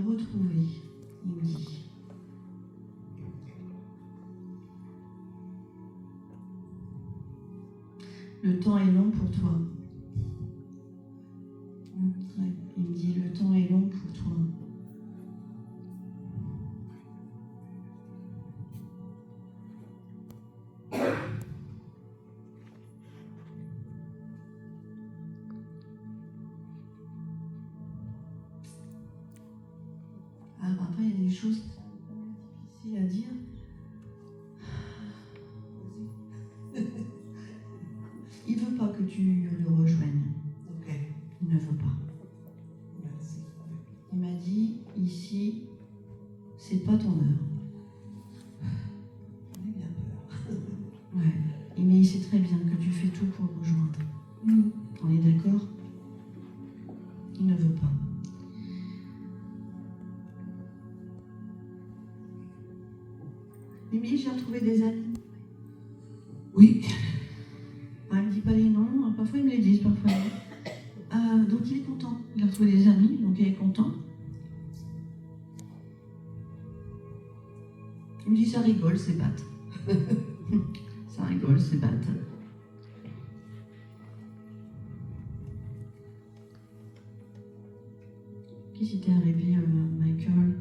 retrouver, il me dit. Le temps est long pour toi. Ouais, il me dit, le temps est long pour toi. Alors après, il y a des choses qui sont difficiles à dire. Il veut pas que tu le rejoignes. Ok. Il ne veut pas. Merci. Il m'a dit, ici, c'est pas ton heure. J'en ai bien peur. Ouais. Mais il sait très bien que tu fais tout pour le rejoindre. On est d'accord? Il ne veut pas. Émilie, j'ai retrouvé des amis. Oui. Ah, il ne dit pas les noms, parfois ils me les disent, parfois non. Donc il est content. Il a retrouvé des amis, donc il est content. Il me dit ça rigole, c'est batte. Ça rigole, c'est batte. Qu'est-ce qui t'est arrivé, Michael?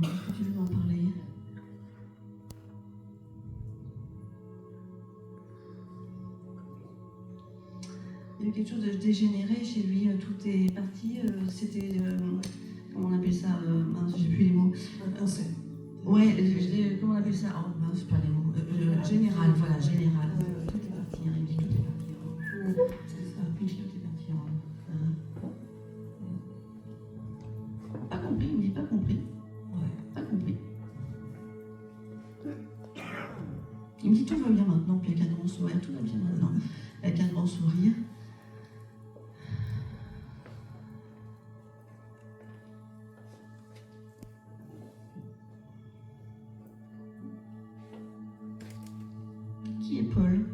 Est-ce que tu veux m'en parler? Il y a eu quelque chose de dégénéré chez lui, tout est parti, c'était, comment on appelle ça, mince, j'ai plus les mots. Un cancer. Ouais, comment on appelle ça? Oh mince, pas les mots. Général, voilà, général. Tout est parti, hein, il dit tout est parti. Hein. C'est ça. Il dit tout est parti. Pas compris, il me dit pas compris. Ouais. Pas compris. Il me dit tout va bien maintenant, puis avec un grand sourire, tout va bien maintenant. Avec un grand sourire. Qui est Paul?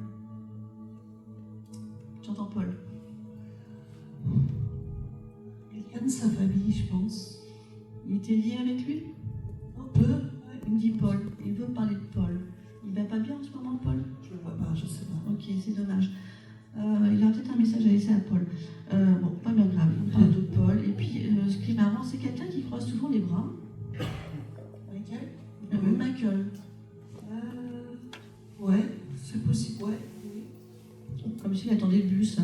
J'entends Paul. Quelqu'un de sa famille, je pense. Il était lié avec lui? Un peu. Ouais. Il me dit Paul. Il veut parler de Paul. Il va pas bien en ce moment, Paul? Je le vois pas, je sais pas. Ok, c'est dommage. Il a peut-être un message à laisser à Paul. Bon, pas bien grave. On parle de Paul. Et puis, ce qui est marrant, c'est quelqu'un qui croise souvent les bras. Michael? Michael. Ouais, c'est possible, ouais. Oui. Comme s'il attendait le bus.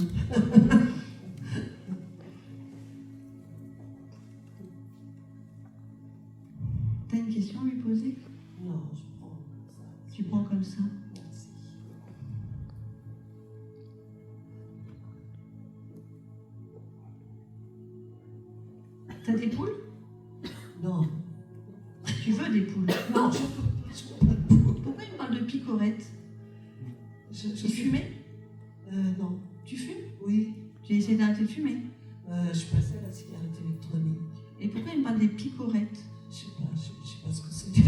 T'as une question à lui poser? Non, je prends comme ça. Tu prends comme ça. Merci. T'as des poules? Non. Tu veux des poules? Non, je veux pas de poule. Pourquoi il me parle de picorette? Tu fumais? Non. Tu fumes? Oui. J'ai essayé d'arrêter de fumer. Je passais à la cigarette électronique. Et pourquoi il me parle des picorettes? Je sais pas ce que c'est. Du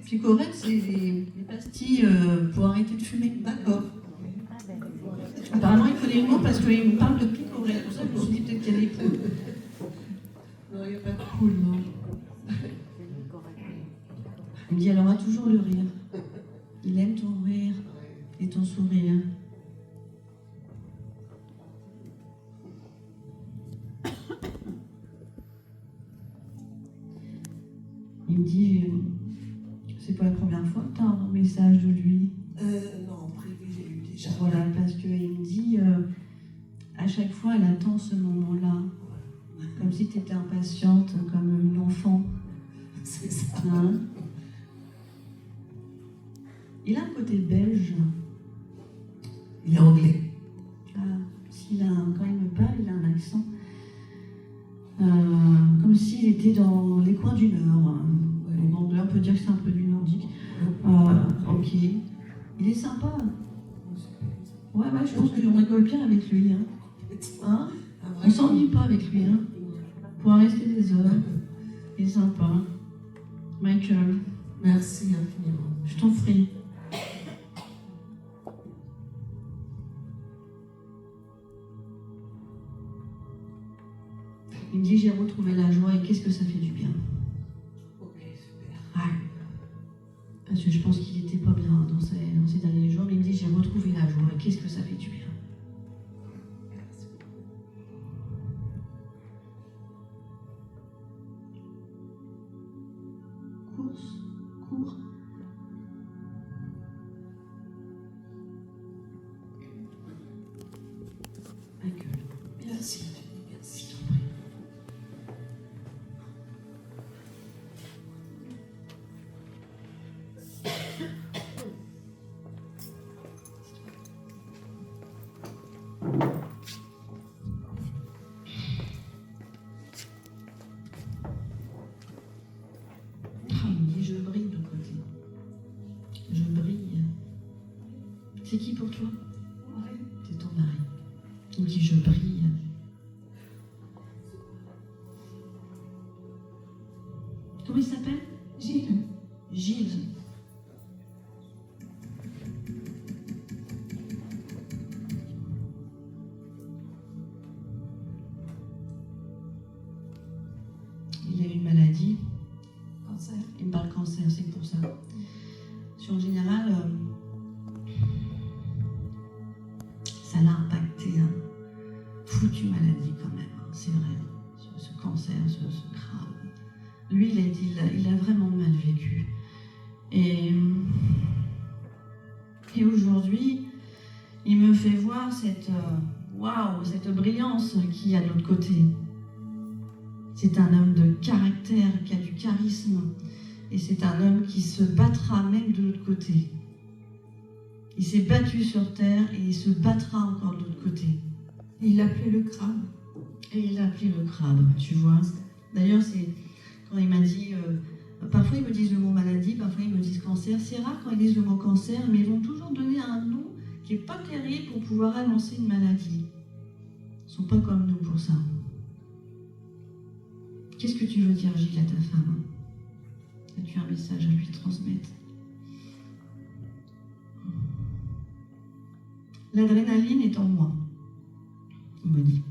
Picorettes, c'est les pastilles pour arrêter de fumer. D'accord. Apparemment, il connaît le mot parce qu'il me parle de picorettes. Pour ça, je me suis dit peut-être qu'il y a des poules. Non, il n'y a pas de poule, non. Il me dit, elle aura toujours le rire. Il aime ton rire et ton sourire. Il me dit, c'est pas la première fois que tu as un message de lui. Non, en privé, j'ai eu déjà. Voilà, parce qu'il me dit, à chaque fois, elle attend ce moment-là. Comme si tu étais impatiente, comme une enfant. C'est ça. Hein? Il a un côté belge. Il est anglais. Ah, quand il me parle, il a un accent. Comme s'il était dans les coins du Nord. En anglais, on peut dire que c'est un peu du nordique. Ok. Il est sympa. Ouais, je pense qu'on rigole bien avec lui. Hein? On s'ennuie pas avec lui. Hein? On pourra rester des heures. Il est sympa. Michael, Merci infiniment. je t'en prie. Il me dit j'ai retrouvé la joie et qu'est-ce que ça fait du bien. Ok, super. Ouais. Parce que je pense qu'il n'était pas bien dans ces derniers jours, mais il me dit j'ai retrouvé la joie et qu'est-ce que ça fait du bien. Merci. Cours. Accueille. Merci, Anthony, merci. Il me dit je brille de côté. Je brille. C'est qui pour toi? C'est ton mari. Il me dit je brille. Comment il s'appelle? Gilles. Gilles. Il a eu une maladie. Cancer. Il me parle cancer, c'est pour ça. Si en général, ça l'a impacté. Hein. Foutue maladie quand même, hein, c'est vrai. Ce cancer, ce crâne. Lui, il a vraiment mal vécu. Et aujourd'hui, il me fait voir cette brillance qu'il y a de l'autre côté. C'est un homme de caractère, qui a du charisme. Et c'est un homme qui se battra même de l'autre côté. Il s'est battu sur terre et il se battra encore de l'autre côté. Et il appelait le crabe. Et il a appelé le crabe, tu vois. D'ailleurs, c'est quand il m'a dit... parfois, ils me disent le mot maladie, parfois, ils me disent cancer. C'est rare quand ils disent le mot cancer, mais ils vont toujours donner un nom qui n'est pas terrible pour pouvoir annoncer une maladie. Ils ne sont pas comme nous pour ça. Qu'est-ce que tu veux dire, Gilles, à ta femme? As-tu un message à lui transmettre? L'adrénaline est en moi, il me dit.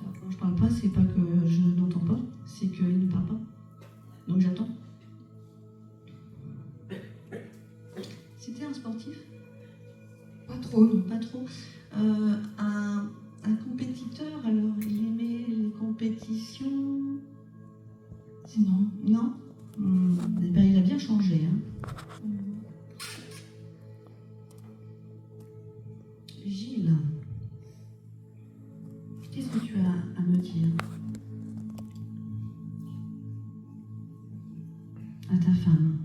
Alors, quand je parle pas, c'est pas que je n'entends pas, c'est qu'il ne parle pas. Donc j'attends. C'était un sportif? Pas trop, non. Pas trop. Un compétiteur, alors il aimait les compétitions? Non. Non? Eh ben, il a bien changé. Hein. Gilles, qu'est-ce que tu as à me dire? À ta femme.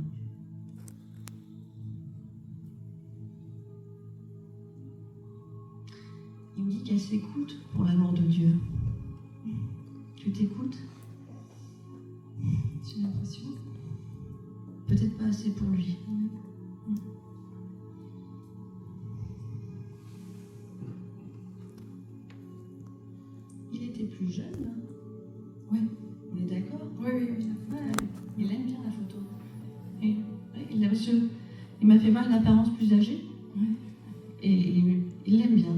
Il me dit qu'elle s'écoute pour l'amour de Dieu. Tu t'écoutes? J'ai l'impression. Peut-être pas assez pour lui. Il était plus jeune, là. Oui. On est d'accord? Oui. Ouais, il aime bien la photo. Et, ouais, il m'a fait voir une apparence plus âgée. Oui. Et il l'aime bien.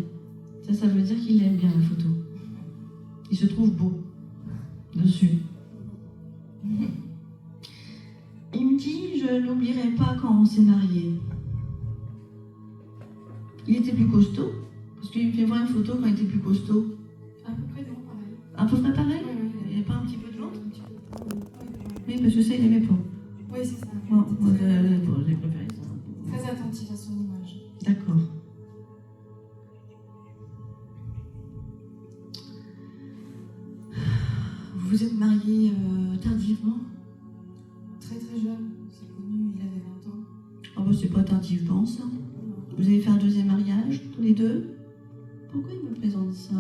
Ça veut dire qu'il aime bien la photo. Il se trouve beau dessus. Il me dit, je n'oublierai pas quand on s'est mariés. Il était plus costaud, parce qu'il me fait voir une photo quand il était plus costaud. À peu près, non, pareil. À peu près pareil? Oui. Il n'y avait pas un petit peu de ventre? Un petit peu. Oui, parce que ça, il n'aimait pas. Oui, c'est ça. Bon, moi, j'ai préféré ça. Très attentif à son image. D'accord. Vous vous êtes mariés tardivement? Très jeune. C'est connu, il avait 20 ans. Oh bah c'est pas tardivement ça. Vous avez fait un deuxième mariage, tous les deux? Pourquoi il me présente ça?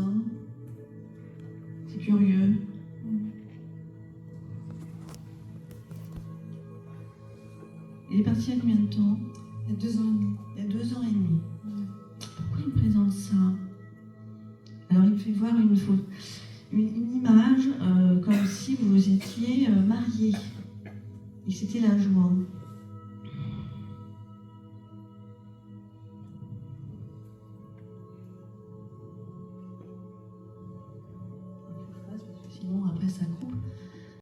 C'est curieux. Il est parti il y a combien de temps? Il y a 2 ans et demi. Il y a 2 ans et demi. Ouais. Pourquoi il me présente ça? Alors il me fait voir une image comme si vous étiez mariés. Et c'était la joie. Parce que sinon après ça coupe.